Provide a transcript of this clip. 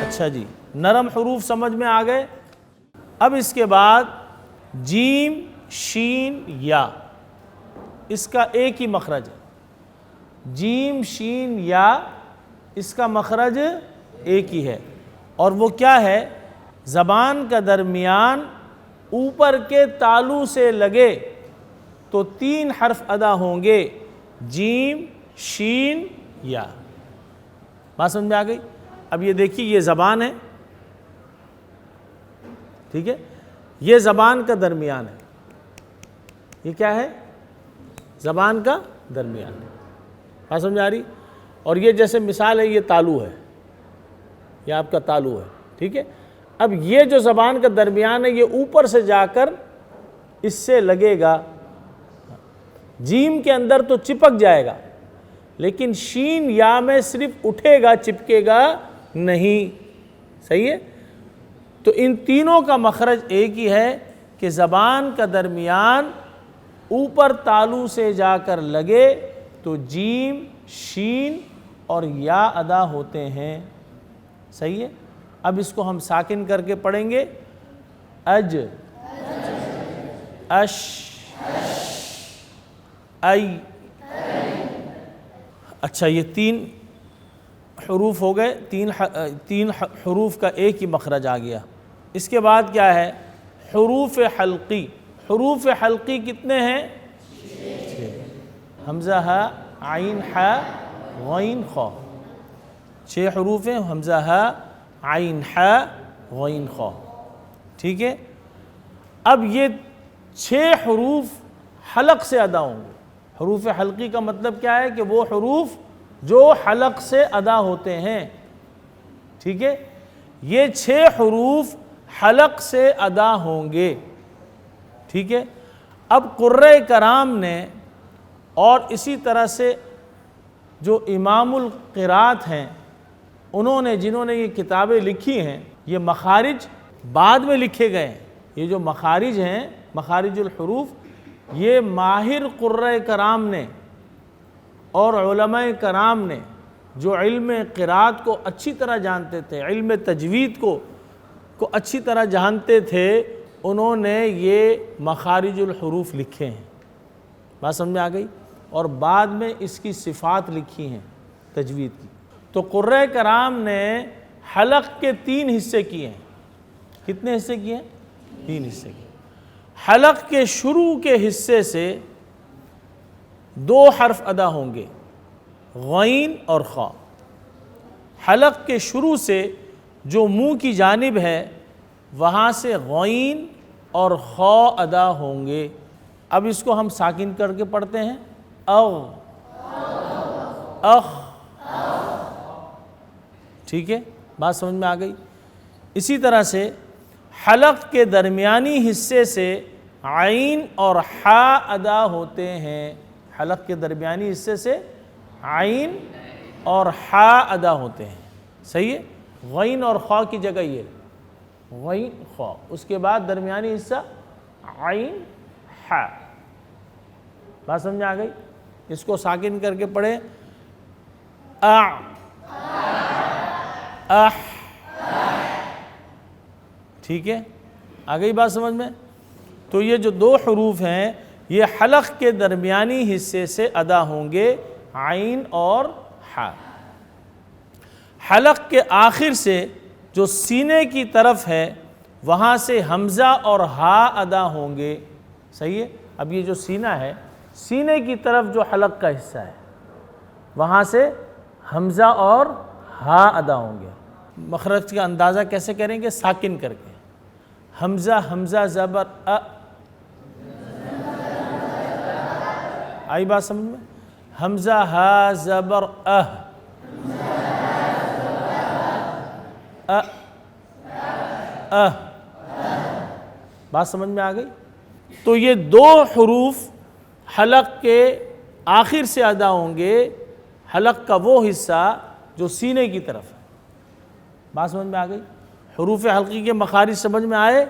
اچھا جی، نرم حروف سمجھ میں آ گئے۔ اب اس کے بعد جیم، شین، یا، اس کا ایک ہی مخرج ہے۔ جیم، شین، یا، اس کا مخرج ایک ہی ہے، اور وہ کیا ہے؟ زبان کا درمیان اوپر کے تالو سے لگے تو 3 حرف ادا ہوں گے، جیم، شین، یا۔ بات سمجھ میں آ گئی؟ اب یہ دیکھیے، یہ زبان ہے، ٹھیک ہے، یہ زبان کا درمیان ہے۔ یہ کیا ہے؟ زبان کا درمیان ہے۔ بات سمجھ آ رہی؟ اور یہ جیسے مثال ہے، یہ تالو ہے، یہ آپ کا تالو ہے، ٹھیک ہے۔ اب یہ جو زبان کا درمیان ہے، یہ اوپر سے جا کر اس سے لگے گا، جیم کے اندر تو چپک جائے گا، لیکن شین، یا میں صرف اٹھے گا، چپکے گا نہیں۔ صحیح ہے؟ تو ان تینوں کا مخرج ایک ہی ہے کہ زبان کا درمیان اوپر تالو سے جا کر لگے تو جیم، شین اور یا ادا ہوتے ہیں۔ صحیح ہے؟ اب اس کو ہم ساکن کر کے پڑھیں گے۔ اج، اش، ای۔ اچھا، یہ 3 حروف ہو گئے، 3 حروف کا ایک ہی مخرج آ گیا۔ اس کے بعد کیا ہے؟ حروف حلقی۔ حروف حلقی کتنے ہیں؟ 6۔ حمزہ، ہا، عین، حا، غین، خا۔ 6 حروف ہیں، حمزہ، ہا، عین، حا، غین، خا، ٹھیک ہے۔ اب یہ 6 حروف حلق سے ادا ہوں گے۔ حروف حلقی کا مطلب کیا ہے؟ کہ وہ حروف جو حلق سے ادا ہوتے ہیں، ٹھیک ہے۔ یہ 6 حروف حلق سے ادا ہوں گے، ٹھیک ہے۔ اب قرۂ کرام نے اور اسی طرح سے جو امام القرات ہیں، انہوں نے، جنہوں نے یہ کتابیں لکھی ہیں، یہ مخارج بعد میں لکھے گئے ہیں۔ یہ جو مخارج ہیں، مخارج الحروف، یہ ماہر قرۂ کرام نے اور علماء کرام نے جو علم قرات کو اچھی طرح جانتے تھے، علم تجوید کو اچھی طرح جانتے تھے، انہوں نے یہ مخارج الحروف لکھے ہیں۔ بات سمجھ میں آ گئی؟ اور بعد میں اس کی صفات لکھی ہیں تجوید کی۔ تو قرۂ کرام نے حلق کے 3 حصے کیے ہیں۔ کتنے حصے کیے ہیں؟ 3 حصے کیے۔ حلق کے شروع کے حصے سے 2 حرف ادا ہوں گے، غین اور خا۔ حلق کے شروع سے جو منہ کی جانب ہے، وہاں سے غین اور خا ادا ہوں گے۔ اب اس کو ہم ساکن کر کے پڑھتے ہیں۔ اغ، اخ، ٹھیک ہے، بات سمجھ میں آ گئی؟ اسی طرح سے حلق کے درمیانی حصے سے عین اور حا ادا ہوتے ہیں۔ حلق کے درمیانی حصے سے عین اور حا ادا ہوتے ہیں۔ صحیح ہے؟ غین اور خا کی جگہ یہ غین، خا، اس کے بعد درمیانی حصہ عین، حا۔ بات سمجھ آ گئی؟ اس کو ساکن کر کے پڑھیں۔ اع، اح، ٹھیک ہے، آ گئی بات سمجھ میں؟ تو یہ جو 2 حروف ہیں، یہ حلق کے درمیانی حصے سے ادا ہوں گے، عین اور حا۔ حلق کے آخر سے جو سینے کی طرف ہے، وہاں سے حمزہ اور ہا ادا ہوں گے۔ صحیح ہے؟ اب یہ جو سینہ ہے، سینے کی طرف جو حلق کا حصہ ہے، وہاں سے حمزہ اور ہا ادا ہوں گے۔ مخرج کا اندازہ کیسے کریں گے؟ ساکن کر کے۔ حمزہ، حمزہ زبر ا، آئی بات سمجھ میں؟ حمزہ، ہا زبر اہ، بات سمجھ میں آ گئی؟ تو یہ 2 حروف حلق کے آخر سے ادا ہوں گے، حلق کا وہ حصہ جو سینے کی طرف ہے۔ بات سمجھ میں آ گئی؟ حروف حلقی کے مخارج سمجھ میں آئے؟